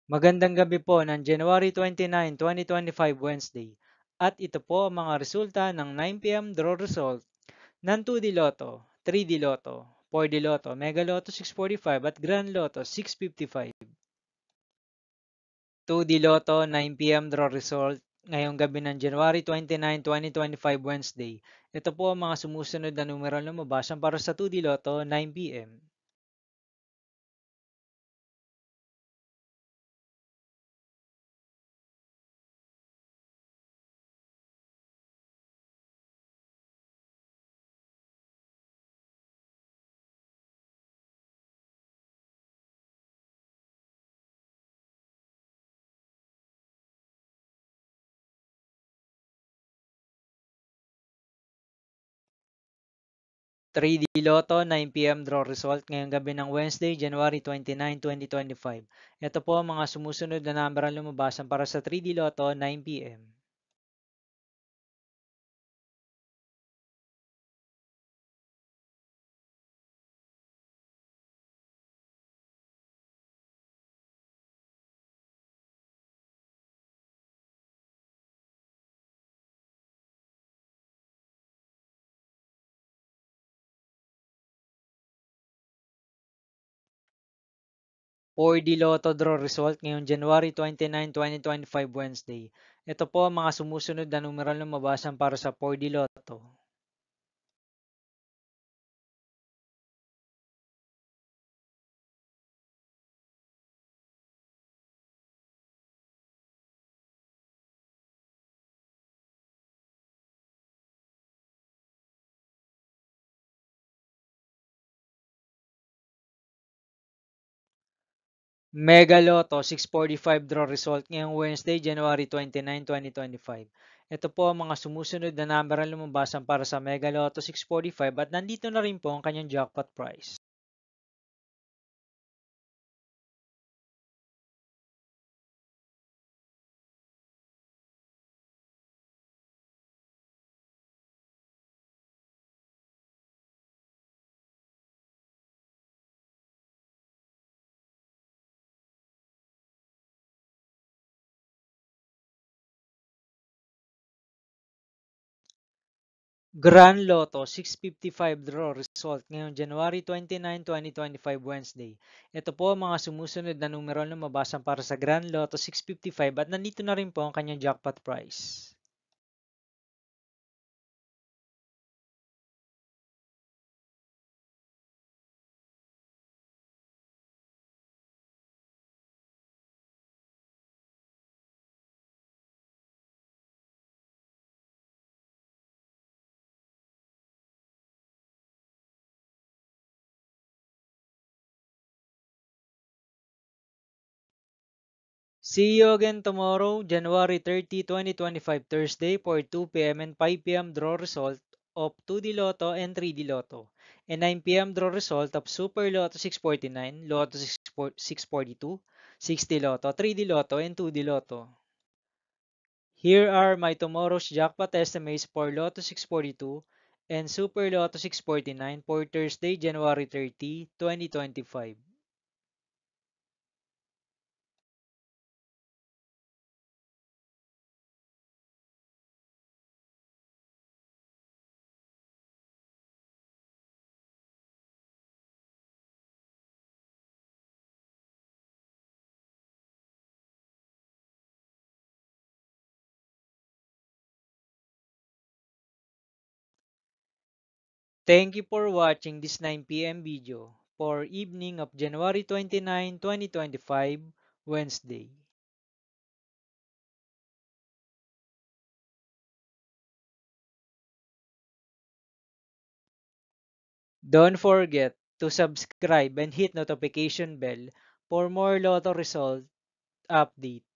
Magandang gabi po ng January 29, 2025 Wednesday. At ito po ang mga resulta ng 9 p.m. draw result ng 2D Lotto, 3D Lotto, 4D Lotto, Mega Lotto 645 at Grand Lotto 655. 2D Lotto 9 p.m. draw result ngayong gabi ng January 29, 2025 Wednesday. Ito po ang mga sumusunod na numeral na lumabas para sa 2D Lotto 9 p.m. 3D Lotto 9 p.m. draw result ngayong gabi ng Wednesday, January 29, 2025. Ito po ang mga sumusunod na number ang lumabasan para sa 3D Lotto 9 p.m. 4D Lotto draw result ngayong January 29, 2025 Wednesday. Ito po ang mga sumusunod na numeral na lumabasan para sa 4D Lotto. 'Mega Lotto 645 draw result ngayong Wednesday, January 29, 2025. Ito po ang mga sumusunod na number ang lumabasan para sa Mega Lotto 645 at nandito na rin po ang kanyang jackpot price. Grand Lotto 655 draw result ngayong January 29, 2025 Wednesday. Ito po ang mga sumusunod na numero na mabasan para sa Grand Lotto 655 at nandito na rin po ang kanyang jackpot price. See you again tomorrow, January 30, 2025 Thursday for 2 p.m. and 5 p.m. draw result of 2D Lotto and 3D Lotto, and 9 p.m. draw result of Super Lotto 649, Lotto 642, 6D Lotto, 3D Lotto, and 2D Lotto. Here are my tomorrow's jackpot estimates for Lotto 642 and Super Lotto 649 for Thursday, January 30, 2025. Thank you for watching this 9 p.m. video for evening of January 29, 2025, Wednesday. Don't forget to subscribe and hit notification bell for more Lotto result update.